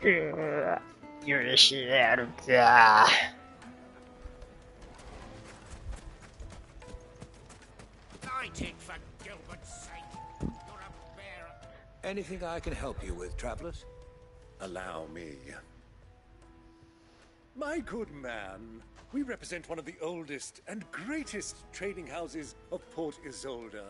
許しやるか。Anything I can help you with, travelers? Allow me. My good man, we represent one of the oldest and greatest trading houses of Port Isolde.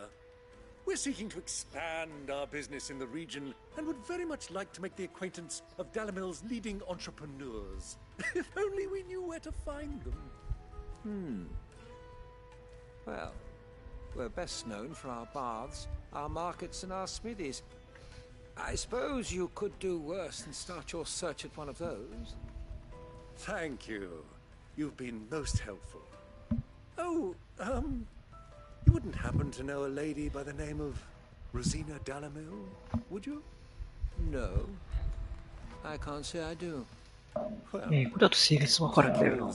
We're seeking to expand our business in the region and would very much like to make the acquaintance of Dalamil's leading entrepreneurs. If only we knew where to find them. Well, we're best known for our baths, our markets, and our smithies. I suppose you could do worse than start your search at one of those. Thank you. You've been most helpful. Oh, you wouldn't happen to know a lady by the name of Rosina Dalamil, would you? No, I can't say I do. これだと性別わかるんだよな。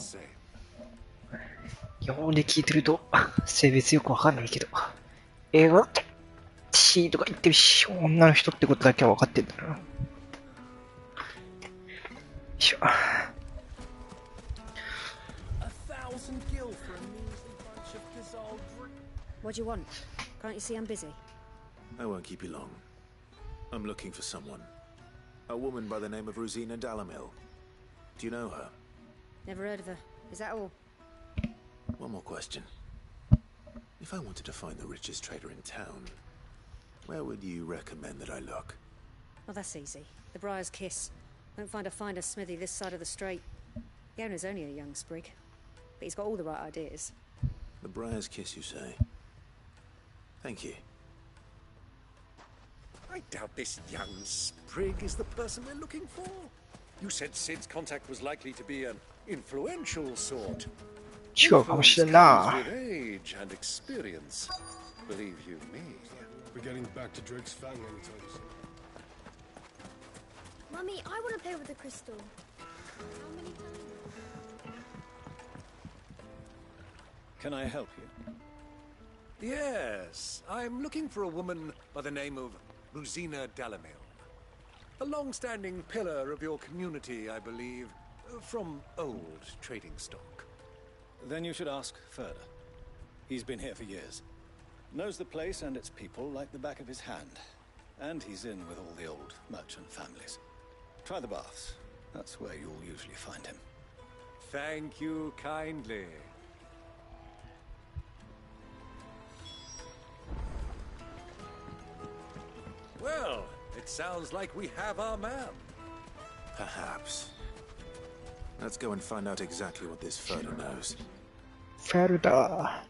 日本語で聞いてると性別よくわかんないけど、英語だと C とか言ってるし、女の人ってことだけは分かってんだな。よいしょ。What do you want? Can't you see I'm busy? I won't keep you long. I'm looking for someone. A woman by the name of Rosina Dalamil. Do you know her? Never heard of her. Is that all? One more question. If I wanted to find the richest trader in town, where would you recommend that I look? Well, that's easy. The Briar's Kiss. Won't find a finer smithy this side of the strait. The owner's only a young sprig, but he's got all the right ideas. The Briar's Kiss, you say? Thank you. I doubt this young sprig is the person we're looking for. You said Sid's contact was likely to be an influential sort. 違うかもしれんな。 With age and experience, believe you me. We're getting back to Drake's Fang anytime soon. Mummy, I want to play with the crystal. How many times? Can I help you? Yes, I'm looking for a woman by the name of Rosina Dalamil. A long-standing pillar of your community, I believe, from old trading stock. Then you should ask Ferda. He's been here for years. Knows the place and its people like the back of his hand. And he's in with all the old merchant families. Try the baths. That's where you'll usually find him. Thank you kindly. Well, it sounds like we have our man. Perhaps. Let's go and find out exactly what this Ferda knows. Ferda.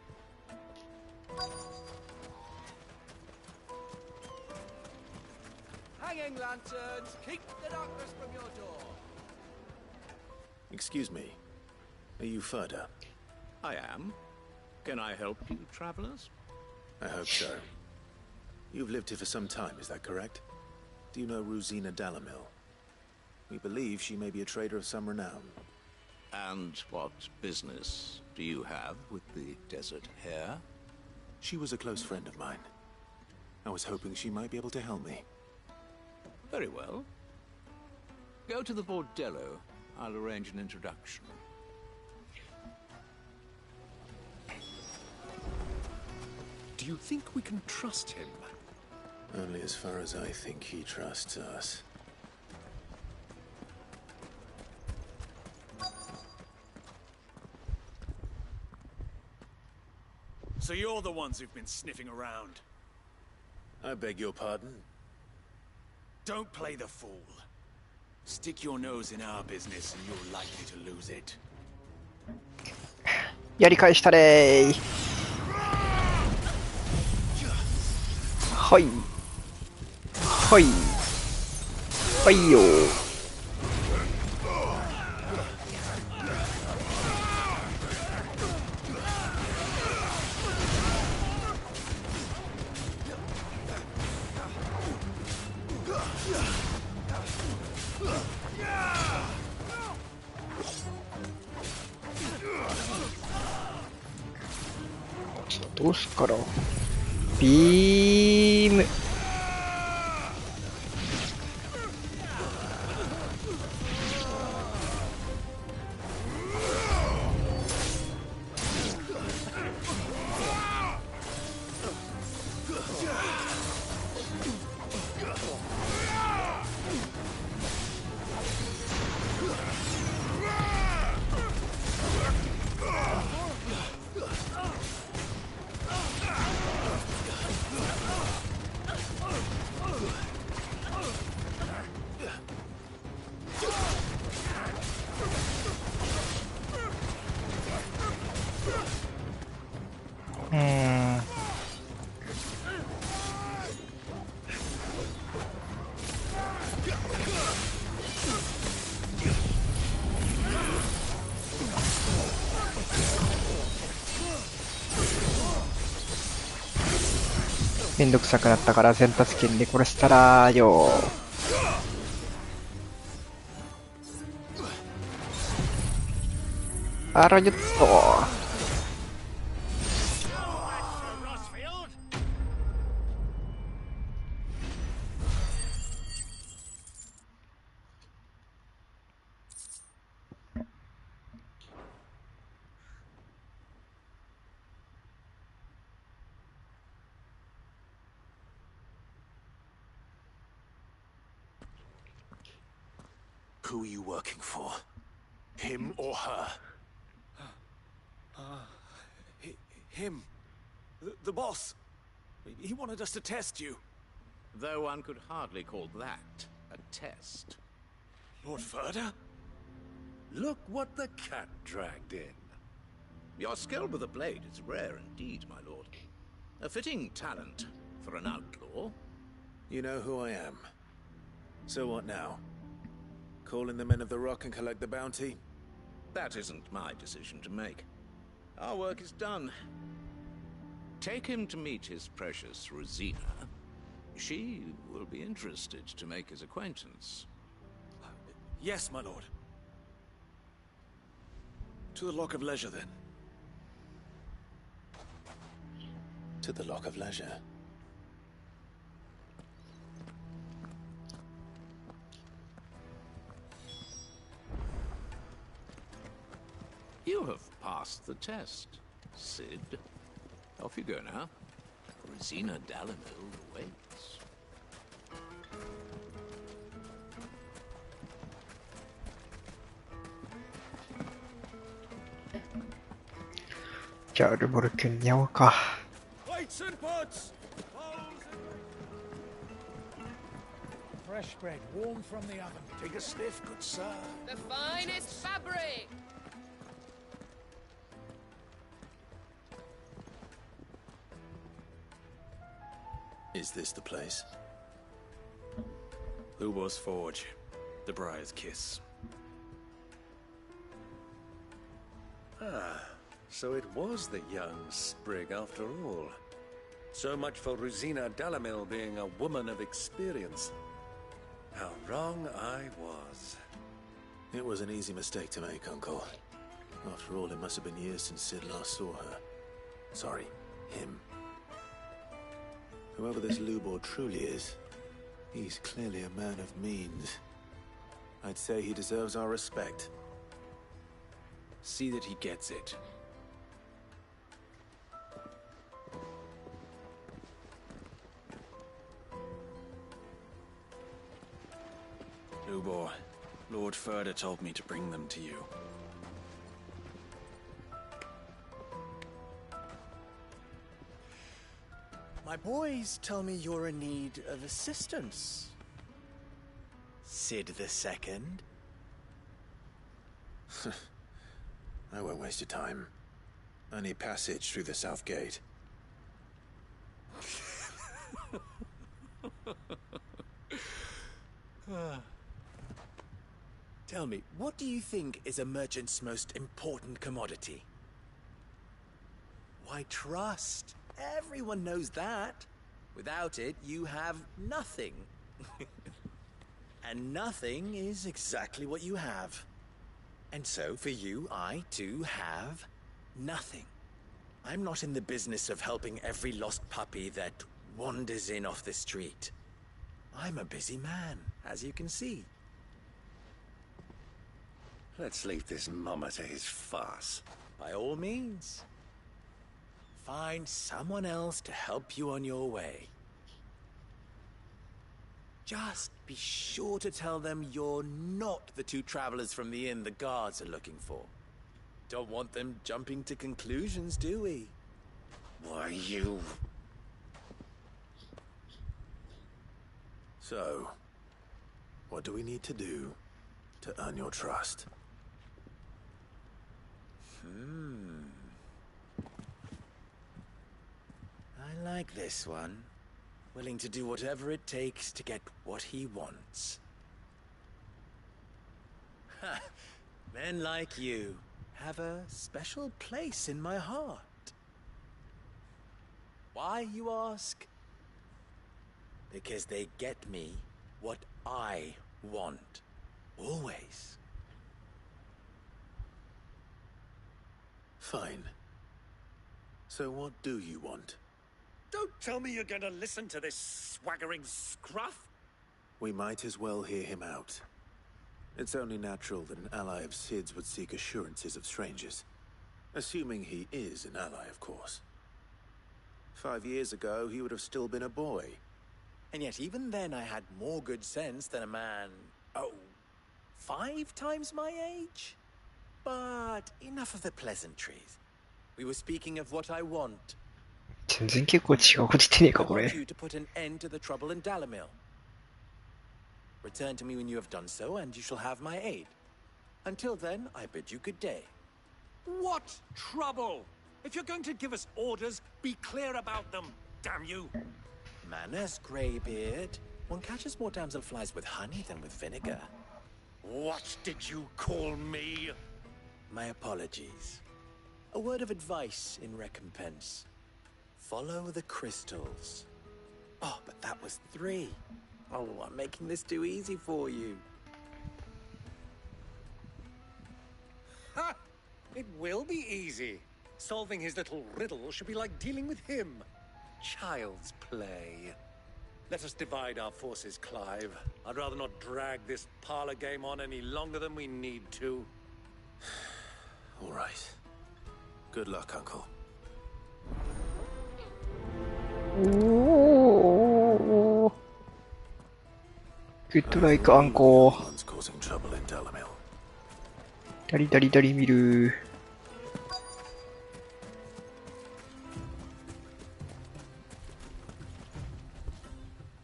Hanging lanterns, keep the darkness from your door. Excuse me. Are you Ferda? I am. Can I help you, travelers? I hope so. You've lived here for some time, is that correct? Do you know Rosina Dalamil? We believe she may be a trader of some renown. And what business do you have with the desert hare? She was a close friend of mine. I was hoping she might be able to help me. Very well. Go to the bordello. I'll arrange an introduction. Do you think we can trust him? Only as far as I think he trusts us. So you're the ones who've been sniffing around. I beg your pardon? Don't play the fool. Stick your nose in our business and you're likely to lose it. やり返したれー。はい。はい。はいよー。どうすっからビーム。めんどくさくなったから選択権で殺したらよ。あらよっと。Who are you working for? Him or her? Him. The boss. He wanted us to test you. Though one could hardly call that a test. Lord Ferda? Look what the cat dragged in. Your skill with the blade is rare indeed, my lord. A fitting talent for an outlaw. You know who I am. So what now? Call in the men of the Rock and collect the bounty? That isn't my decision to make. Our work is done. Take him to meet his precious Rosina. She will be interested to make his acquaintance. Yes, my lord. To the Lock of Leisure, then. To the Lock of Leisure. You have passed the test, Sid. Off you go now. Rosina Dalamil awaits.じゃあルボル君に会おうか。Plates and pots! Fresh bread, warm from the oven. Take a sniff, good sir. The finest fabric! Is this the place? Lubo's Forge. The Briar's Kiss. Ah, so it was the young sprig after all. So much for Rosina Dalamil being a woman of experience. How wrong I was. It was an easy mistake to make, Uncle. After all, it must have been years since Sid last saw her. Sorry, him. Whoever this Lubor truly is, he's clearly a man of means. I'd say he deserves our respect. See that he gets it. Lubor, Lord Ferda told me to bring them to you. My boys tell me you're in need of assistance. Sid the Second. I won't waste your time. I need passage through the south gate. Tell me, what do you think is a merchant's most important commodity? Why, trust. Everyone knows that. Without it, you have nothing. And nothing is exactly what you have. And so, for you, I, too, have nothing. I'm not in the business of helping every lost puppy that wanders in off the street. I'm a busy man, as you can see. Let's leave this mama to his farce. By all means. Find someone else to help you on your way. Just be sure to tell them you're not the two travelers from the inn the guards are looking for. Don't want them jumping to conclusions, do we? Why, you... So, what do we need to do to earn your trust? I like this one. Willing to do whatever it takes to get what he wants. Ha! Men like you have a special place in my heart. Why, you ask? Because they get me what I want. Always. Fine. So what do you want? Don't tell me you're going to listen to this swaggering scruff. We might as well hear him out. It's only natural that an ally of Sid's would seek assurances of strangers. Assuming he is an ally, of course. 5 years ago, he would have still been a boy. And yet even then I had more good sense than a man, 5 times my age? But enough of the pleasantries. We were speaking of what I want. 全然結構違うこと言ってねえか、こ I れ。 want you to put an end to the trouble in Dalamil. Return to me when you have done so, and you shall have my aid. Until then, I bid you good day. What trouble? If you're going to give us orders, be clear about them, damn you. Manners, Greybeard. One catches more damselflies with honey than with vinegar. What did you call me? My apologies. A word of advice in recompense. Follow the crystals. Oh, but that was 3. Oh, I'm making this too easy for you. Ha! It will be easy. Solving his little riddle should be like dealing with him. Child's play. Let us divide our forces, Clive. I'd rather not drag this parlor game on any longer than we need to. All right. Good luck, Uncle. Ooh. Good like uncle. One's causing trouble in Dalamil. ダリダリダリ見る。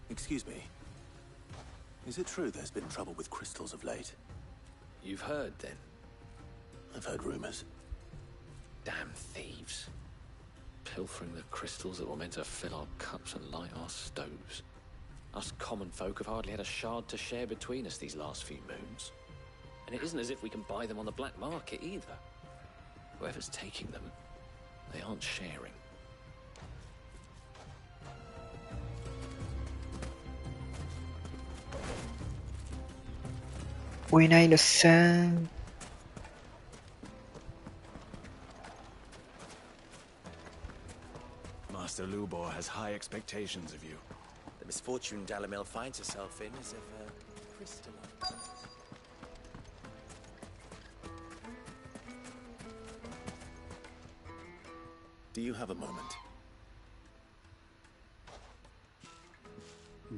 Excuse me. Is it true there's been trouble with crystals of late? You've heard, then? I've heard rumors. Damn thieves. Pilfering the crystals that were meant to fill our cups and light our stoves. Us common folk have hardly had a shard to share between us these last few moons. And it isn't as if we can buy them on the black market either. Whoever's taking them, they aren't sharing. We need a sun. Master Lubor has high expectations of you. The misfortune Dalamil finds herself in is of a crystal. Do you have a moment?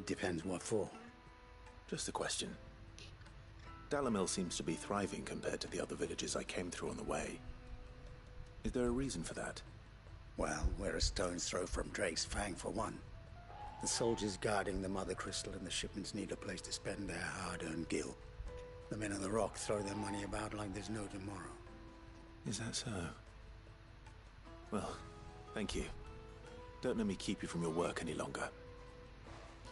Depends what for. Just a question. Dalamil seems to be thriving compared to the other villages I came through on the way. Is there a reason for that? Well, we're a stone's throw from Drake's Fang, for one. The soldiers guarding the Mother Crystal and the shipments need a place to spend their hard-earned gil. The men of the Rock throw their money about like there's no tomorrow. Is that so? Well, thank you. Don't let me keep you from your work any longer.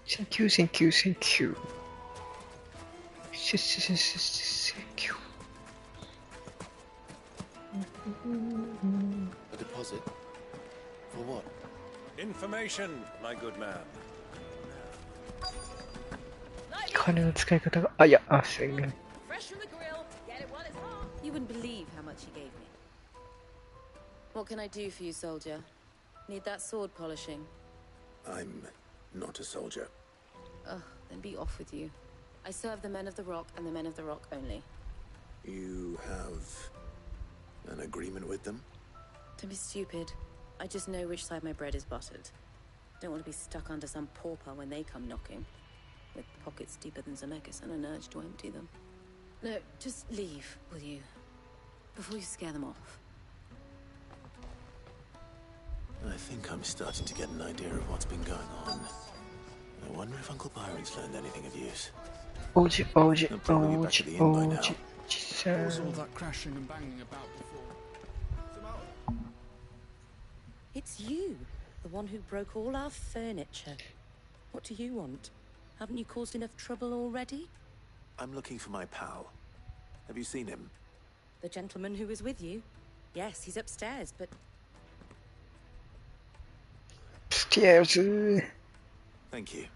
Thank you, thank you, thank you. Thank you. A deposit? For what? Information, my good man. 金の使い方が、あ、いや、あ、宣言。Fresh from the grill. Get it while it's hot. You wouldn't believe how much he gave me. What can I do for you, soldier? Need that sword polishing? I'm not a soldier. Ugh, then be off with you. I serve the men of the Rock and the men of the Rock only. You have an agreement with them? Don't be stupid. I just know which side my bread is buttered. Don't want to be stuck under some pauper when they come knocking. With pockets deeper than Zemeckis and an urge to empty them. No, just leave, will you? Before you scare them off. I think I'm starting to get an idea of what's been going on. I wonder if Uncle Byron's learned anything of use. Oji, Oji, He'll probably be back at the inn by now. Oji, What was all that crashing and banging about before? It's you. The one who broke all our furniture. What do you want? Haven't you caused enough trouble already? I'm looking for my pal. Have you seen him? The gentleman who was with you? Yes, he's upstairs, but... Upstairs. Thank you.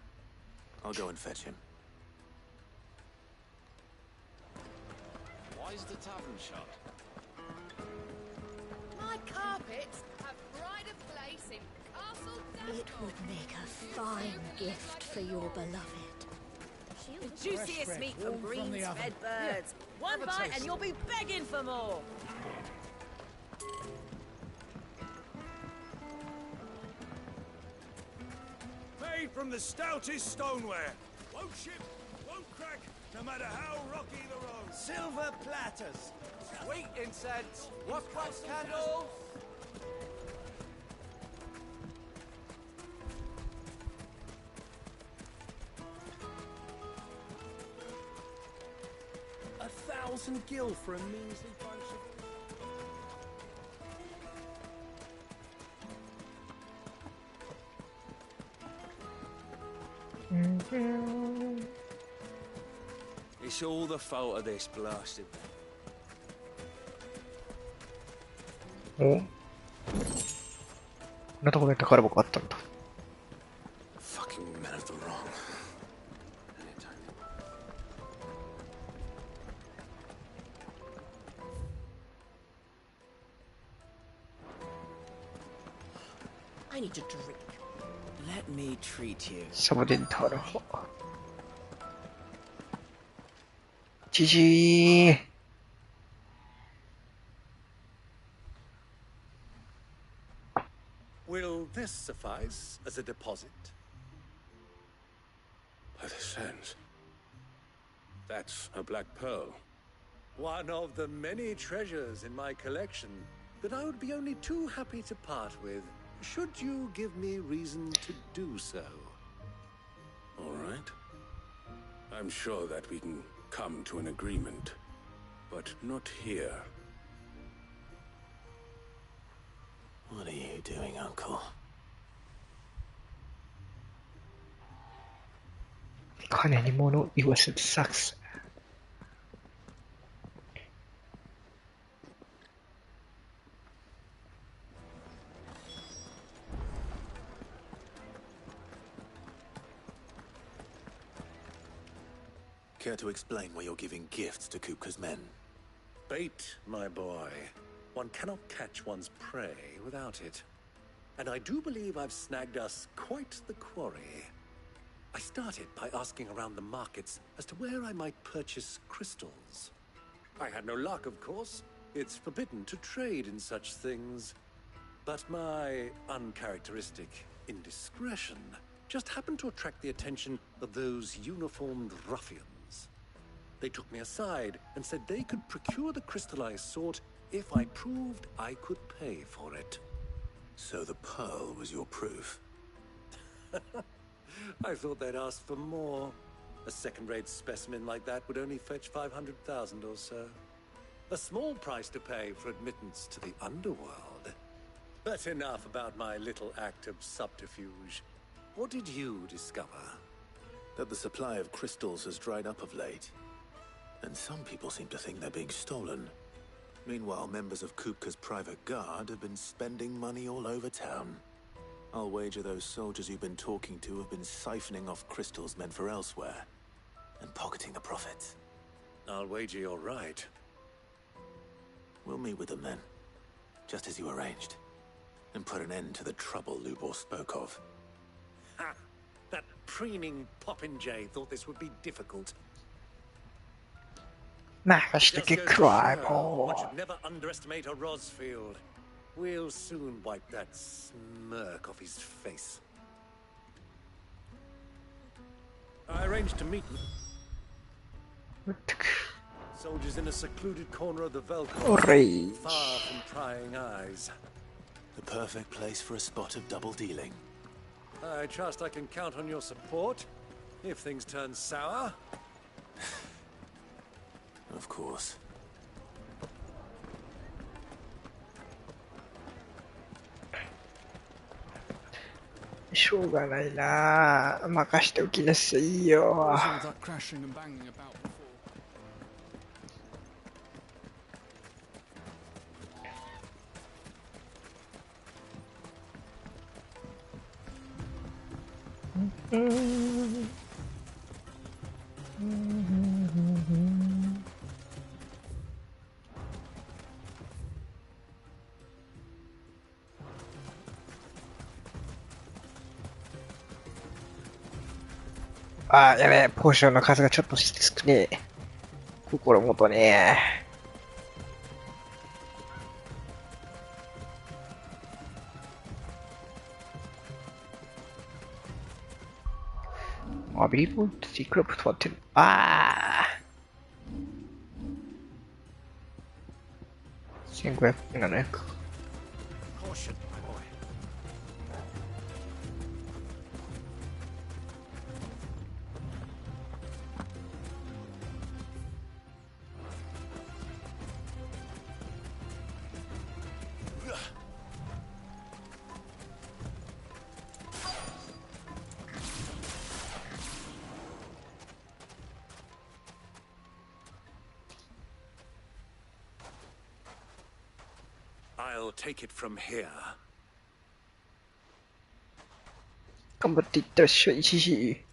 I'll go and fetch him. Why is the tavern shut? My carpets have pride of place in Castle Dust. It would make a fine gift for your beloved. The juiciest meat from greens-fed birds. One bite and you'll be begging for more. Made from the stoutest stoneware. Won't chip, won't crack, no matter how rocky the road. Silver platters. Sweet incense. Wax candles. $1,000 gil for a measly bunch of... It's all the fault of this blasted. お、こんなところで宝箱あったんだ。Fucking men of the wrong. I need a drink. Let me treat you. サボテンタワー。じじー。Will this suffice as a deposit? By the sands. That's a black pearl. One of the many treasures in my collection that I would be only too happy to part with, should you give me reason to do so. All right. I'm sure that we can come to an agreement, but not here. What are you doing, Uncle? 金に物言わせてサックス。Care to explain why you're giving gifts to Kupka's men? Bait, my boy. One cannot catch one's prey without it. And I do believe I've snagged us quite the quarry. I started by asking around the markets as to where I might purchase crystals. I had no luck, of course. It's forbidden to trade in such things. But my uncharacteristic indiscretion just happened to attract the attention of those uniformed ruffians. They took me aside and said they could procure the crystal I sought if I proved I could pay for it. So the pearl was your proof? I thought they'd ask for more. A second-rate specimen like that would only fetch 500,000 or so. A small price to pay for admittance to the underworld. But enough about my little act of subterfuge. What did you discover? That the supply of crystals has dried up of late. And some people seem to think they're being stolen. Meanwhile, members of Kupka's private guard have been spending money all over town. I'll wager those soldiers you've been talking to have been siphoning off crystals meant for elsewhere, and pocketing the profits. I'll wager you're right. We'll meet with them then, just as you arranged, and put an end to the trouble Lubor spoke of. Ha! That preening popinjay thought this would be difficult. Majestic crime. One should never underestimate a Rosfield. We'll soon wipe that smirk off his face. I arranged to meet soldiers in a secluded corner of the Velcro, far from prying eyes. The perfect place for a spot of double dealing. I trust I can count on your support if things turn sour. Of course. しょうがないな。任しておきなさいよ。What's all that crashing and banging about before? あー、やべえ、ポーションの数がちょっと少ねえ。心もとねえ。アビリーポイントっていくらぶとまってる？あー。1500、700。Caution, my boy. I'll take it from here. 頑張っていってらっしゃい。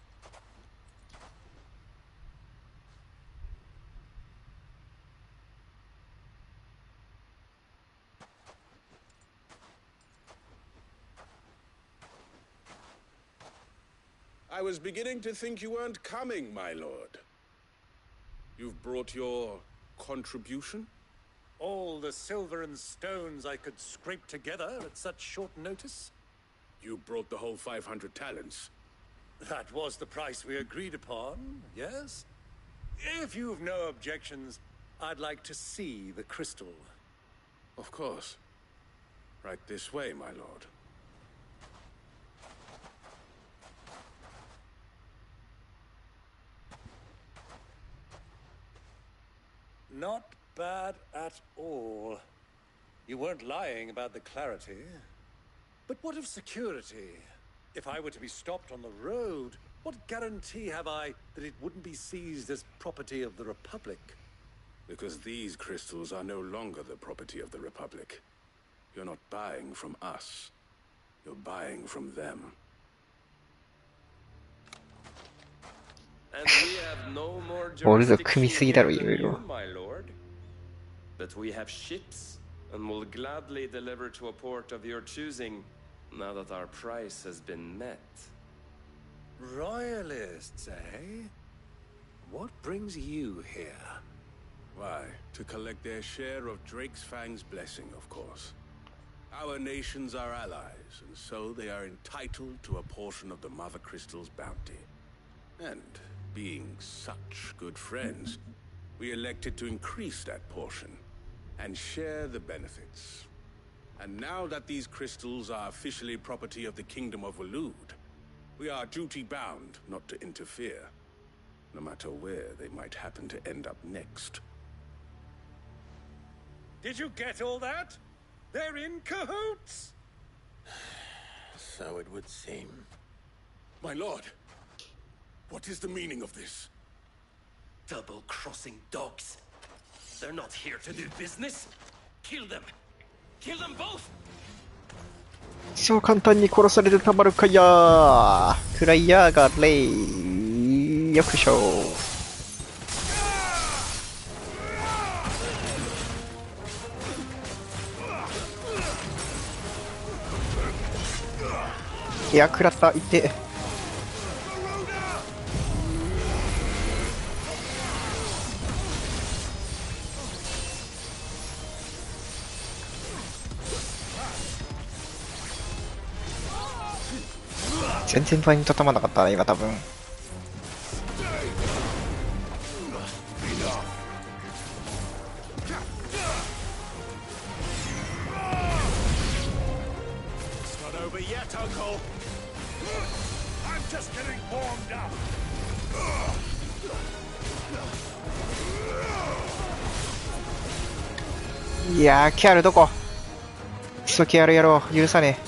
I was beginning to think you weren't coming, my lord. You've brought your contribution? All the silver and stones I could scrape together at such short notice? You brought the whole 500 talents. That was the price we agreed upon, yes? If you've no objections, I'd like to see the crystal. Of course. Right this way, my lord. Not bad at all. You weren't lying about the clarity. But what of security? If I were to be stopped on the road, what guarantee have I that it wouldn't be seized as property of the Republic? Because these crystals are no longer the property of the Republic. You're not buying from us. You're buying from them. And we have no more 俺が組みすぎだろ、いろい jurisdiction ろ。 here, my lord. But we have ships, and will gladly deliver to a port of your choosing, now that our price has been met. Royalists, eh? What brings you here? Why, to collect their share of Drake's Fang's blessing, of course. Our nations are allies, and so they are entitled to a portion of the Mother Crystal's bounty. And being such good friends, we elected to increase that portion and share the benefits. And now that these crystals are officially property of the Kingdom of Waloed, we are duty-bound not to interfere, no matter where they might happen to end up next. Did you get all that? They're in cahoots! So it would seem. My lord, what is the meaning of this? Double-crossing dogs. They're not here to do business. Kill them. Kill them both. そう簡単に殺されてたまるかやー。くらいやがれー。よくしょー。いや、食らった。いって。全然ポイントたまなかったな、今多分。いやー、キャルどこ？クソキャルやろう、許さねえ。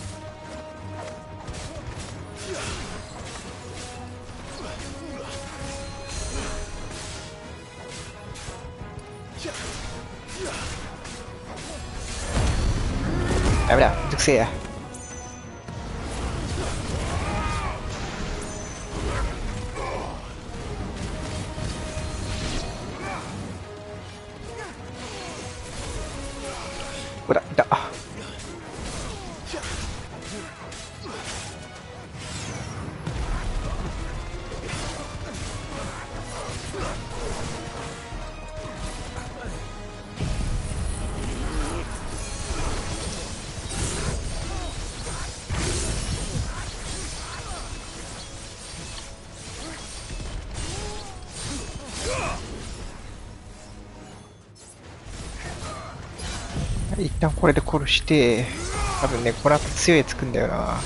ダメだ、めんどくせえや。ほら、いた。一旦これで殺して、多分ね、この後強いやつくんだよな。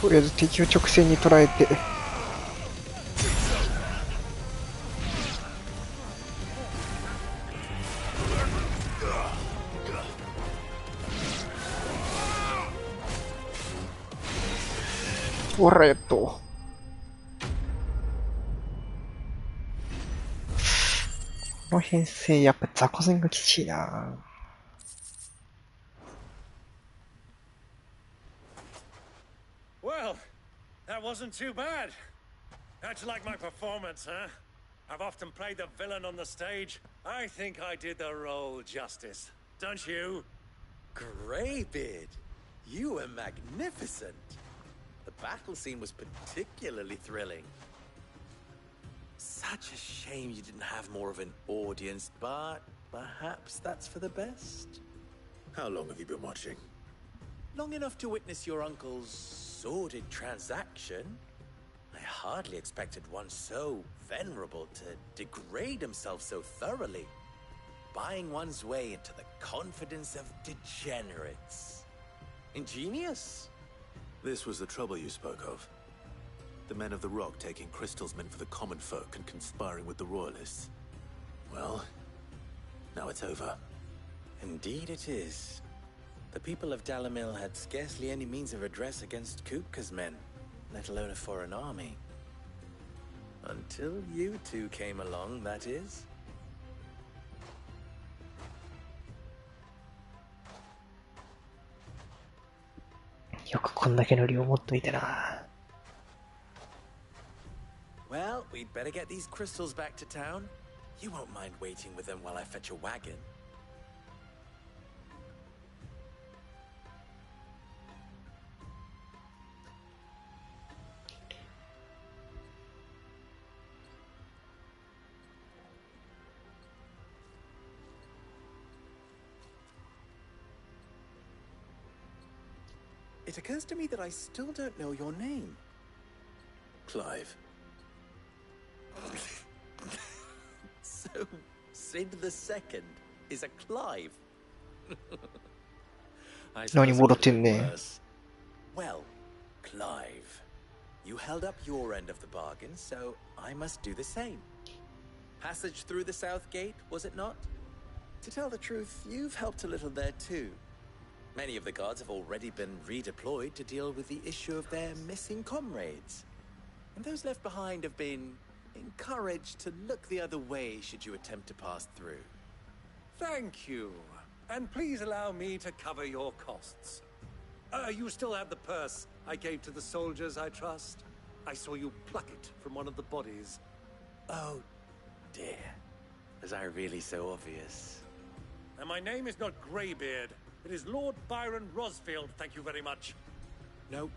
とりあえず敵を直線に捉えて、ほらやっと。この編成やっぱ雑魚戦がきちいな。Well, that wasn't too bad. How'd you like my performance, huh? I've often played the villain on the stage. I think I did the role justice. Don't you? Greybeard, you were magnificent. The battle scene was particularly thrilling. Such a shame you didn't have more of an audience, but perhaps that's for the best. How long have you been watching? Long enough to witness your uncle's sordid transaction. I hardly expected one so venerable to degrade himself so thoroughly, buying one's way into the confidence of degenerates. Ingenious. This was the trouble you spoke of. The men of the Rock taking crystals meant for the common folk and conspiring with the Royalists. Well, now it's over. Indeed it is. The people of Dalamil had scarcely any means of redress against Kupka's men, let alone a foreign army. Until you two came along, that is. よくこんだけの量持っといてな。Well, we'd better get these crystals back to town. You won't mind waiting with them while I fetch a wagon. It occurs to me that I still don't know your name. Clive. So, Sid the Second is a Clive.何戻ってんね。 Well, Clive, you held up your end of the bargain, so I must do the same. Passage through the south gate, was it not? To tell the truth, you've helped a little there too. Many of the guards have already been redeployed to deal with the issue of their missing comrades. And those left behind have been encouraged to look the other way should you attempt to pass through. Thank you. And please allow me to cover your costs. You still have the purse I gave to the soldiers, I trust? I saw you pluck it from one of the bodies. Oh, dear. Was I really so obvious? And my name is not Greybeard. It is Lord Byron Rosfield, thank you very much. No,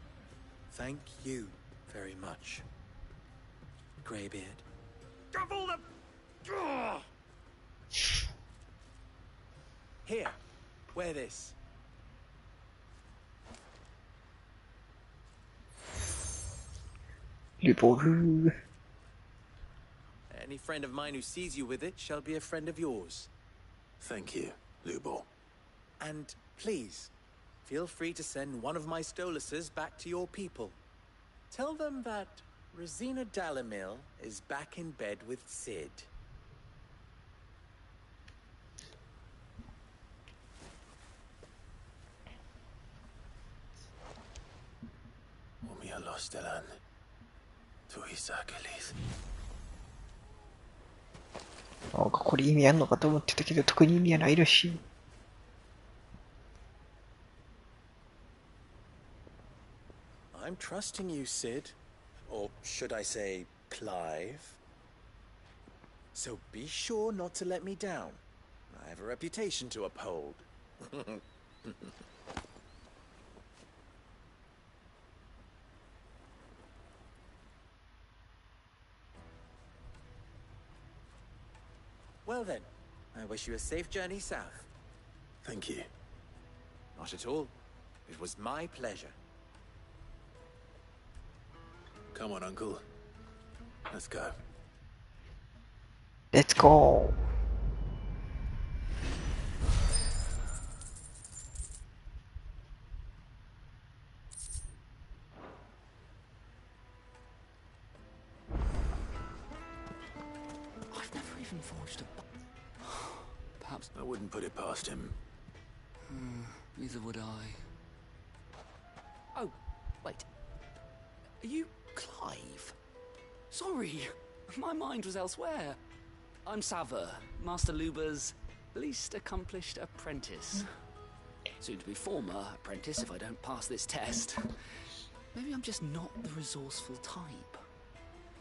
thank you very much, Greybeard. Double the... Ugh! Here, wear this. Any friend of mine who sees you with it shall be a friend of yours. Thank you, Lubor. And please, feel free to send one of my Stoluses back to your people. Tell them that Rosina Dalamil is back in bed with Sid. Umia Lostelan. Tuhisakelis. なんかこれ意味あんのかと思ってたけど、特に意味はないらしい。I'm trusting you, Sid. Or should I say, Clive? So be sure not to let me down. I have a reputation to uphold. Well then, I wish you a safe journey south. Thank you. Not at all. It was my pleasure. Come on, Uncle. Let's go. Let's go. I've never even forged a... Perhaps... I wouldn't put it past him. Neither would I. Oh, wait. Are you Clive? Sorry, my mind was elsewhere. I'm Sava, Master Luba's least accomplished apprentice. Soon to be former apprentice if I don't pass this test. Maybe I'm just not the resourceful type.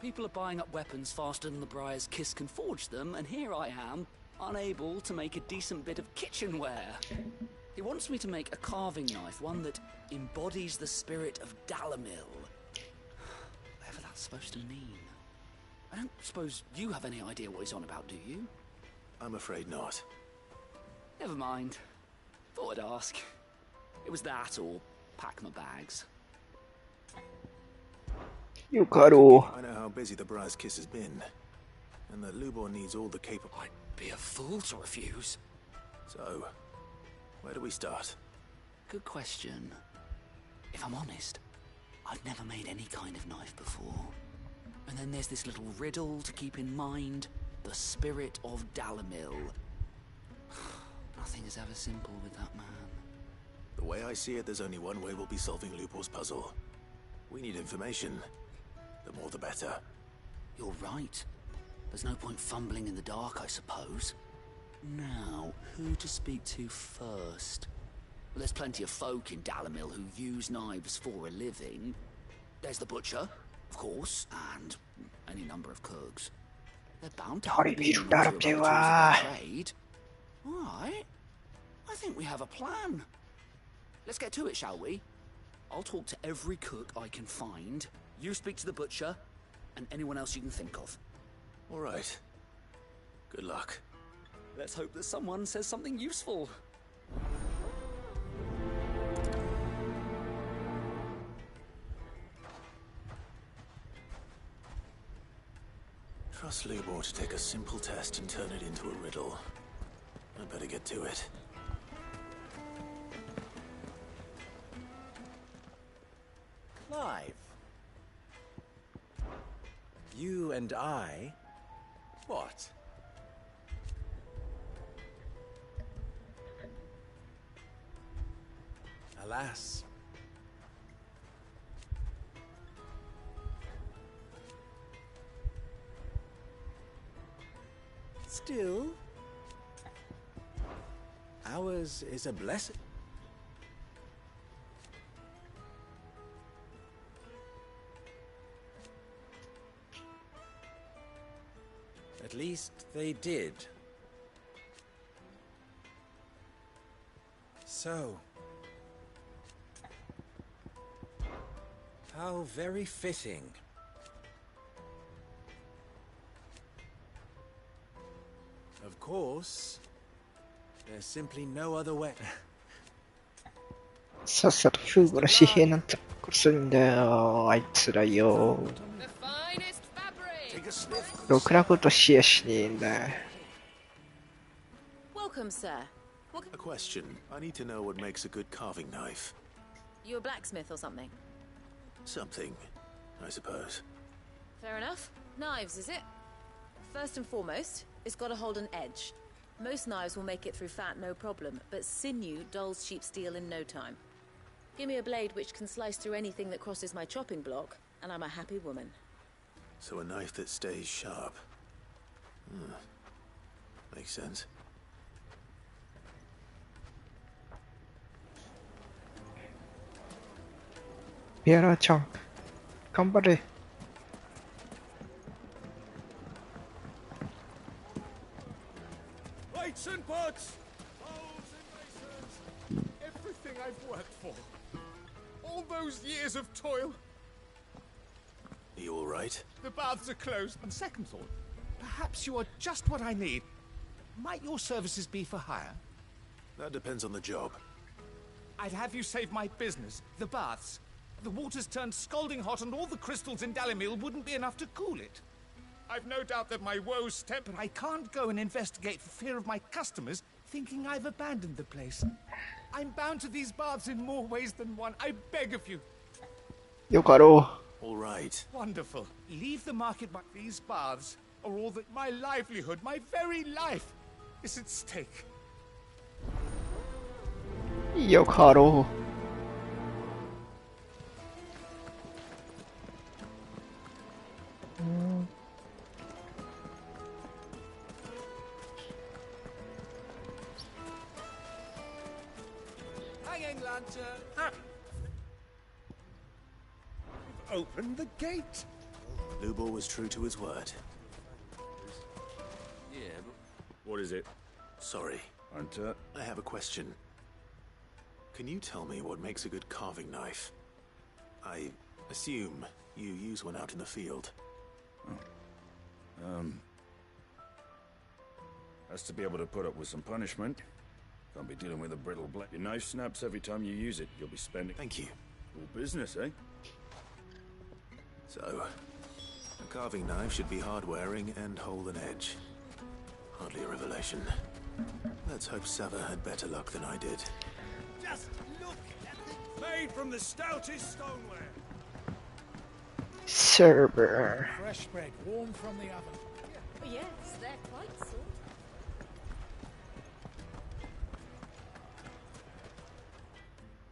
People are buying up weapons faster than the Briar's Kiss can forge them, and here I am, unable to make a decent bit of kitchenware. He wants me to make a carving knife, one that embodies the spirit of Dalamil. Whatever that's supposed to mean. I don't suppose you have any idea what he's on about, do you? I'm afraid not. Never mind. Thought I'd ask. It was that or pack my bags. Yukaro. I know how busy the Briar's Kiss has been, and that Lubor needs all the capable... I'd be a fool to refuse. So, where do we start? Good question. If I'm honest, I've never made any kind of knife before. And then there's this little riddle to keep in mind. The spirit of Dalamil. Nothing is ever simple with that man. The way I see it, there's only one way we'll be solving Lubor's puzzle. We need information. The more the better. You're right. There's no point fumbling in the dark, I suppose. Now, who to speak to first? Well, there's plenty of folk in Dalamil who use knives for a living. There's the butcher, of course, and any number of cooks. They're bound to have a trade. All right. I think we have a plan. Let's get to it, shall we? I'll talk to every cook I can find. You speak to the butcher, and anyone else you can think of. All right. Good luck. Let's hope that someone says something useful. Trust Lubor to take a simple test and turn it into a riddle. I'd better get to it. Clive. You and I... What? Alas. Still, ours is a blessing. At least they did. So, how very fitting. Of course, there's simply no other way. さっさとフーゴの紙幣なんてこするんだよ、あいつらよ。ろくなことしやしねえんだ。Welcome, sir. A question. I need to know what makes a good carving knife. You a blacksmith or something? Something, I suppose. Fair enough. Knives, is it? First and foremost, it's got to hold an edge. Most knives will make it through fat, no problem, but sinew dulls cheap steel in no time. Give me a blade which can slice through anything that crosses my chopping block, and I'm a happy woman. So a knife that stays sharp. Makes sense. Miara-chan, 頑張れ。Plates and pots! Bowls and basins! Everything I've worked for. All those years of toil. Are you all right? The baths are closed. On second thought, perhaps you are just what I need. Might your services be for hire? That depends on the job. I'd have you save my business, the baths. The water's turned scalding hot and all the crystals in Dalimil wouldn't be enough to cool it. I've no doubt that my woes stem, but I can't go and investigate for fear of my customers thinking I've abandoned the place. I'm bound to these baths in more ways than one. I beg of you. よかろう。 All right. Wonderful. Leave the market, but these baths are all that my livelihood, my very life, is at stake. よかろう。 Hanging lantern. Open the gate. Lubor was true to his word. Yeah, but... What is it? Sorry. Hunter? I have a question. Can you tell me what makes a good carving knife? I assume you use one out in the field. Has to be able to put up with some punishment. Can't be dealing with a brittle blade. Your knife snaps every time you use it. You'll be spending... Thank you. All business, eh? So, a carving knife should be hard-wearing and hold an edge. Hardly a revelation. Let's hope Sava had better luck than I did. Just look at it. Made from the stoutest stoneware. Server. Fresh bread, warm from the oven. Yes, they're quite sort.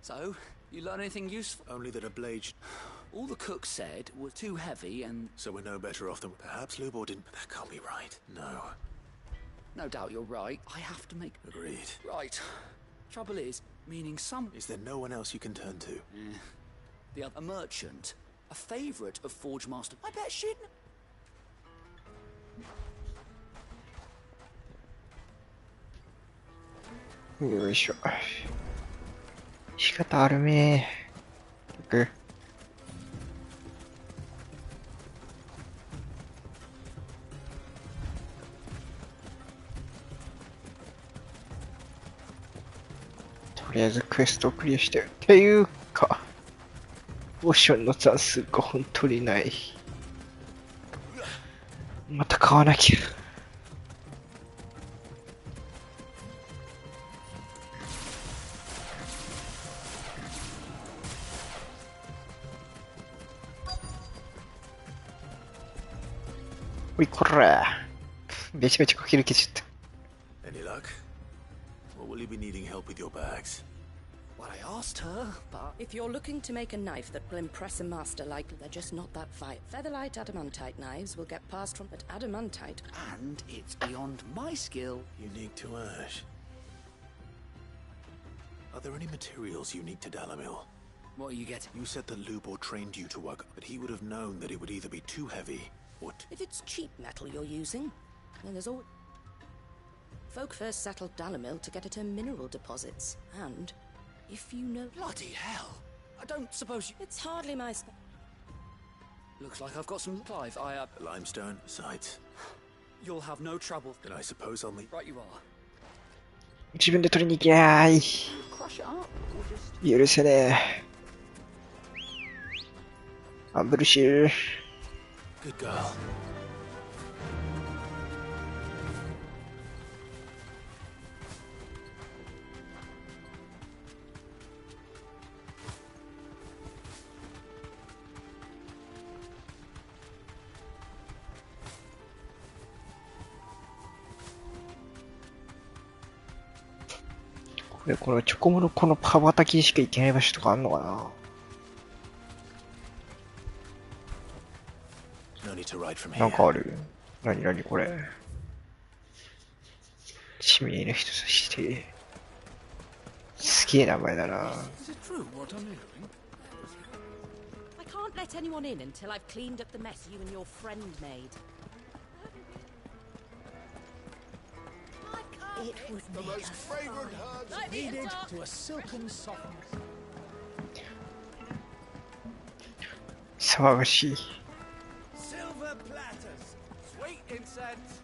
So, you learn anything useful? Only that a blade should... All the cook said was too heavy and... So we're no better off than... Perhaps Lubor didn't... That can't be right. No. No doubt you're right. I have to make... Agreed. Right. Trouble is, meaning some... Is there no one else you can turn to? The other... A merchant. A favourite of Forge Master. I bet she'd... よいしょ。仕方あるめー。とりあえずクエストをクリアしてる。っていうか、ポーションの残数が本当にない。また買わなきゃ。おいこら。めちゃめちゃ駆け抜けちゃった。Any luck? Or will you be needing help with your bags? Well, I asked her, but... If you're looking to make a knife that will impress a master like, they're just not that fine. Featherlight adamantite knives will get passed from at adamantite. And it's beyond my skill. Unique to Ash. Are there any materials unique to Dalimil? What are you getting? You said that Lubor trained you to work, but he would have known that it would either be too heavy or... If it's cheap metal you're using, then there's always... Folk first settled Dalimil to get at her mineral deposits, and if you know... Bloody hell! I don't suppose you... It's hardly my Looks like I've got some... Clive, Limestone, sites. You'll have no trouble. Then I suppose I'll need... Right you are. 自分で取りに行けない。 Crush it up, or just... 許せねえ。アンブルシー。 Good girl. で、このチョコモのこの羽ばたきしか行けない場所とかあんのかな。なんかある。なにこれ。地名の人として、すげえ名前だな。I can't let anyone in until I've cleaned up the mess you and your friend made. It would make us needed to a silken softness. 騒がしい。Silver platters, sweet incense.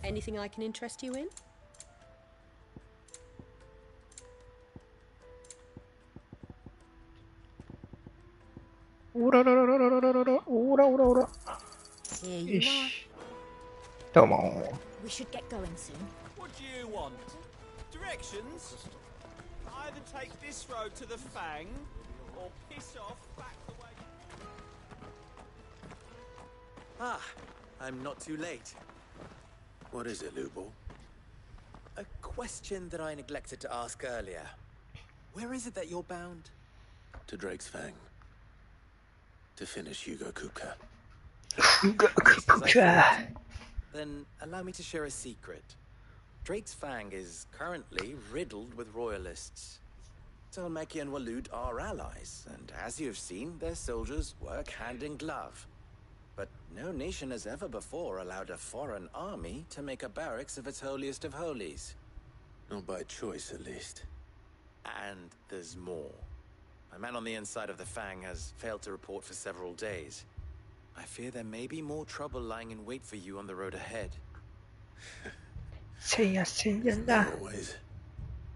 Anything I can interest you in? Here you are. どうも。 We should get going soon. What do you want? Directions? Either take this road to the Fang, or piss off back the way. Ah, I'm not too late. What is it, Lubo? A question that I neglected to ask earlier. Where is it that you're bound? To Drake's Fang. To finish Hugo Kuka. Then allow me to share a secret. Drake's Fang is currently riddled with royalists. Talmeki and Walud are allies, and as you have seen, their soldiers work hand in glove. But no nation has ever before allowed a foreign army to make a barracks of its holiest of holies. Not by choice, at least. And there's more. My man on the inside of the Fang has failed to report for several days. I fear there may be more trouble lying in wait for you on the road ahead. Always.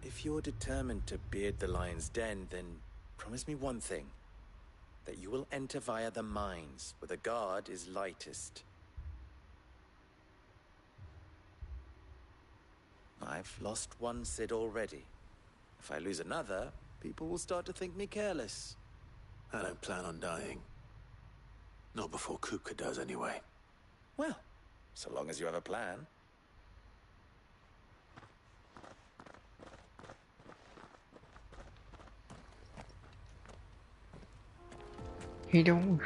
If you're determined to beard the lion's den, then promise me one thing. That you will enter via the mines, where the guard is lightest. I've lost one Cid already. If I lose another, people will start to think me careless. I don't plan on dying. Not before Kuka does, anyway. Well, so long as you have a plan. He don't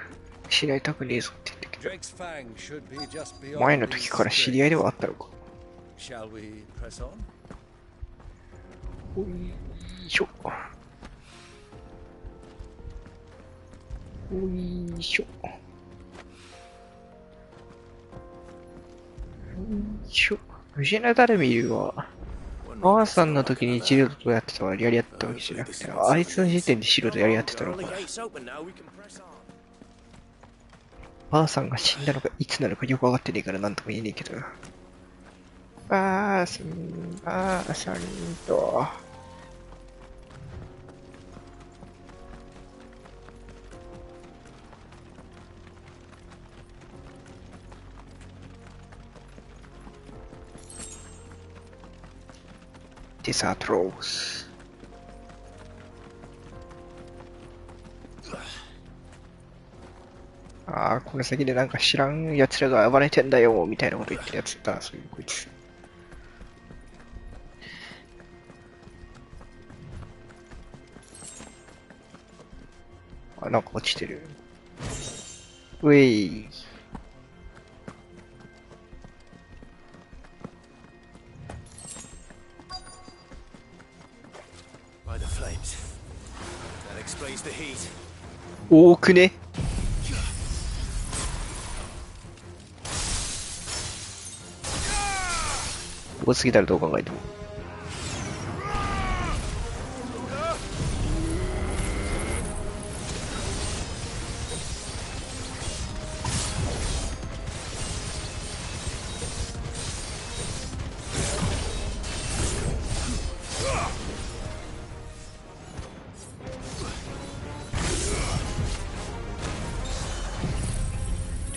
知り合いたくねえぞって言ってきた。 Drake's Fang should be just beyond 前の時から知り合いではあったのか。 Shall we press on? おいしょ。おいしょ。おいしょ。藤名ダルミルは、ばあさんの時に一度とやってたからやり合ったわけじゃなくて、あいつの時点で白とやり合ってたのか。ばあさんが死んだのかいつなのかよくわかってねえからなんとも言えねえけど。ばあさんと。デザートローズ。ああ、この先でなんか知らん奴らが暴れてんだよ、みたいなこと言ってるやつだ、そういうこいつ。あ、なんか落ちてる。うえい。多くね。多すぎたらどう考えても。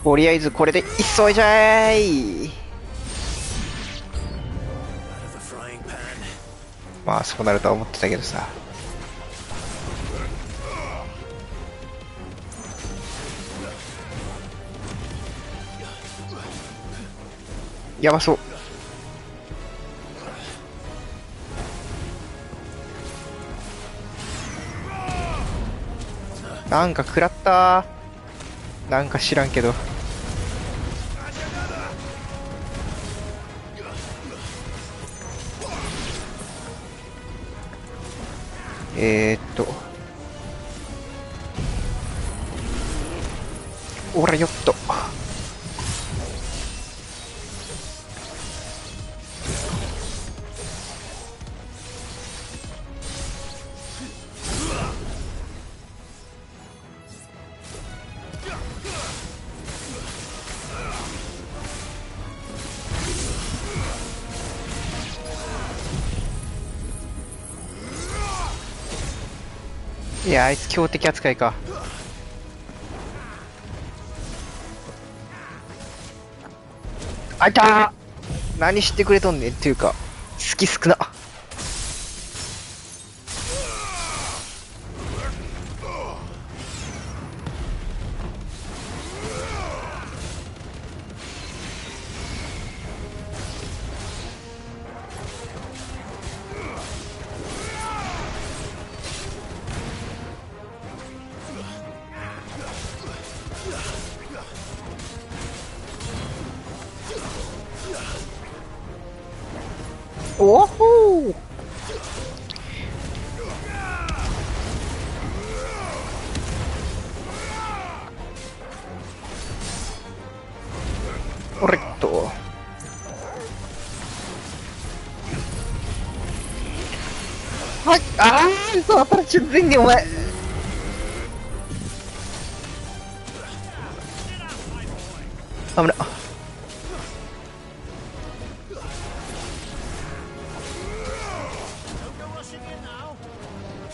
とりあえずこれで急いじゃーい。まあそうなるとは思ってたけどさ。やばそう。なんか食らったー。なんか知らんけど。おらよっと。いや、あいつ強敵扱いか。あいたー。何してくれとんねんっていうか、好き少な。おほー。おれっと。はい、あー、そう、パラチュー全然お前。危な。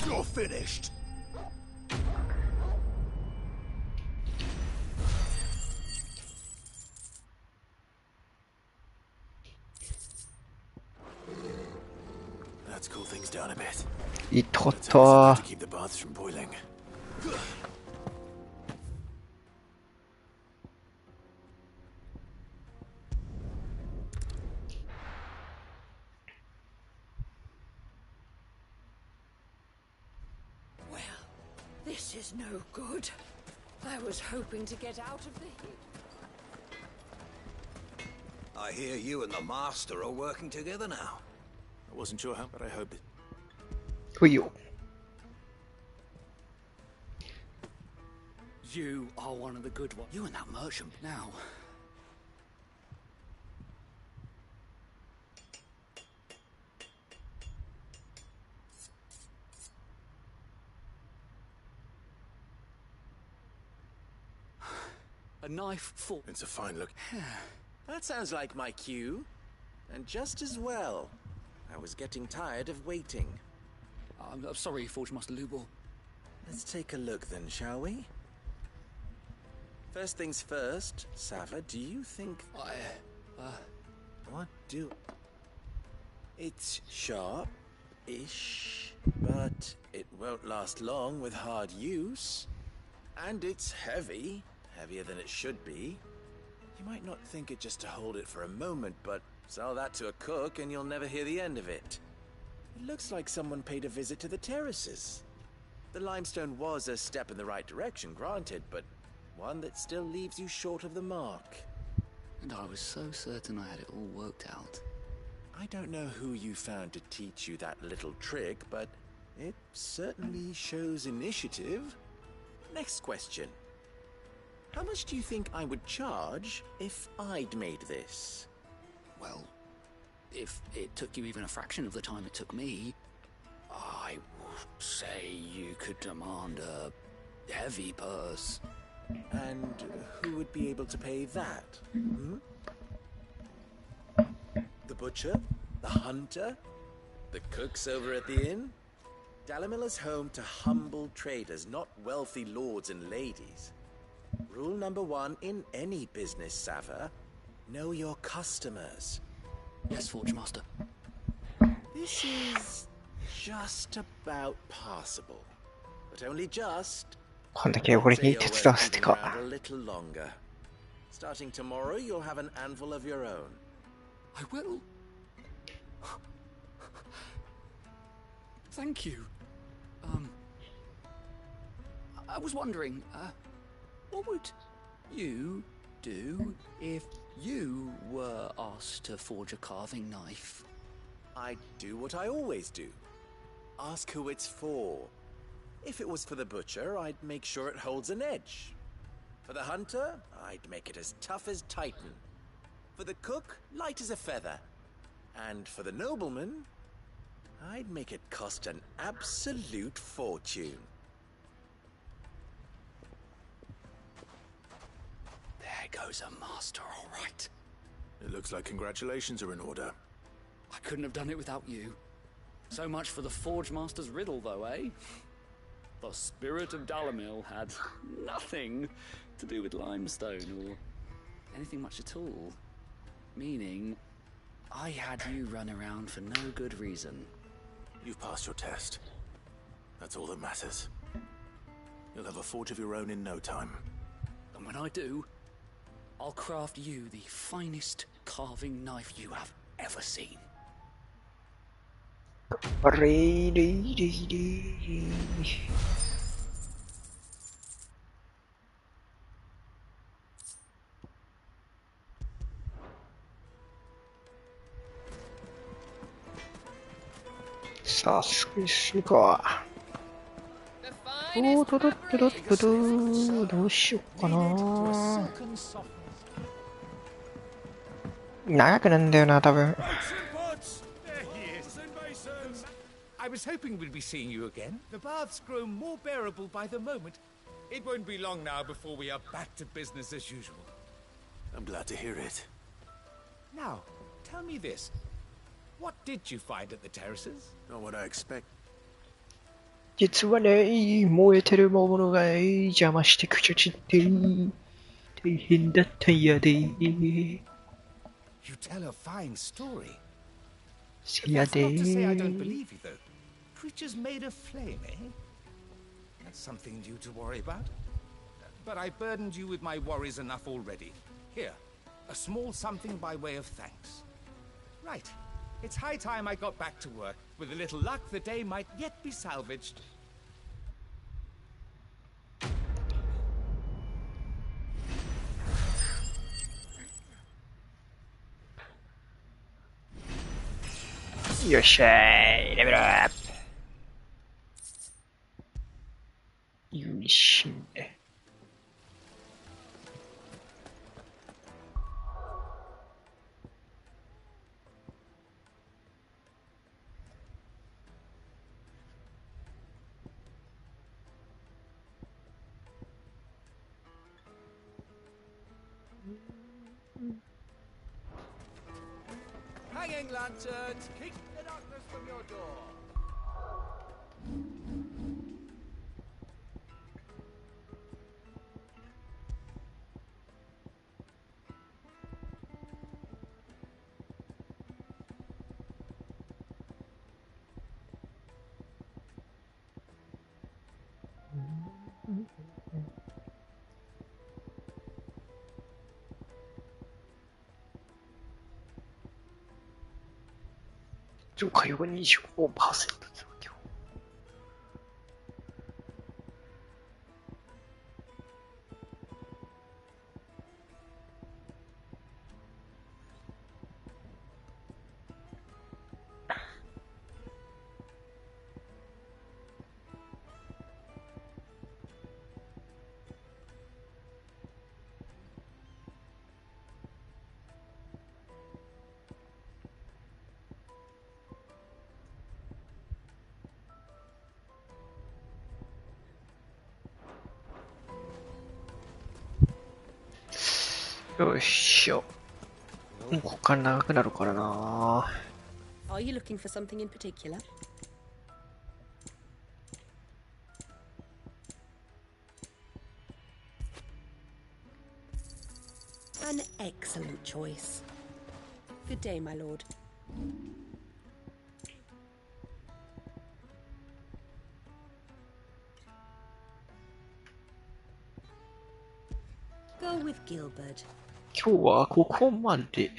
You're finished. Let's cool things down a bit. いっとっと。 To keep the baths from boiling. This is no good. I was hoping to get out of the heat. I hear you and the master are working together now. I wasn't sure how, but I hope it. ほいよ。 You are one of the good ones. You and that merchant now. A knife for... It's a fine look. That sounds like my cue. And just as well. I was getting tired of waiting. I'm sorry, Forge Master Lubor. Let's take a look then, shall we? First things first, Sava, do you think... What do... It's sharp-ish, but it won't last long with hard use. And it's heavy. Heavier than it should be. You might not think it just to hold it for a moment, but sell that to a cook and you'll never hear the end of it. It looks like someone paid a visit to the terraces. The limestone was a step in the right direction, granted, but one that still leaves you short of the mark. And I was so certain I had it all worked out. I don't know who you found to teach you that little trick, but it certainly shows initiative. Next question. How much do you think I would charge if I'd made this? Well, if it took you even a fraction of the time it took me, I would say you could demand a heavy purse. And who would be able to pay that? Hmm? The butcher? The hunter? The cooks over at the inn? Dalamilla's home to humble traders, not wealthy lords and ladies. Rule number one in any business, Sava. Know your customers. Yes, Forge Master. This is just about passable. But only just. こんだけ俺に手伝わせてか。 A little longer. Starting tomorrow, you'll have an anvil of your own. I will. Thank you. I was wondering, what would you do if you were asked to forge a carving knife? I'd do what I always do. Ask who it's for. If it was for the butcher, I'd make sure it holds an edge. For the hunter, I'd make it as tough as Titan. For the cook, light as a feather. And for the nobleman, I'd make it cost an absolute fortune. There goes a master, all right. It looks like congratulations are in order. I couldn't have done it without you. So much for the Forge Master's riddle, though, eh? The spirit of Dalamil had nothing to do with limestone or anything much at all. Meaning, I had you run around for no good reason. You've passed your test. That's all that matters. You'll have a forge of your own in no time. And when I do, I'll craft you the finest carving knife you have ever seen.さあ、すぐか。おー、どうしよっかな。長くなんだよな、多分。I was hoping we'd be seeing you again. The baths grow more bearable by the moment. It won't be long now before we are back to business as usual. I'm glad to hear it. Now, tell me this. What did you find at the terraces? Not what I expect. 実はね、燃えてるものが邪魔してくちゃちってる。大変だったんやで。You tell a fine story. せやで。 That's not to say I don't believe you, though. Creatures made of flame, eh? That's something new to worry about. But I burdened you with my worries enough already. Here, a small something by way of thanks. Right. It's high time I got back to work. With a little luck, the day might yet be salvaged.よっしゃい、レベルアップ。よしね。Hanging lanterns, keep the darkness from your door.増加量が 25% 増強。よいしょ。もうここから長くなるからな。Are you looking for something in particular? An excellent choice. Good day, my lord. Go with Gilbert. 今日はここまで。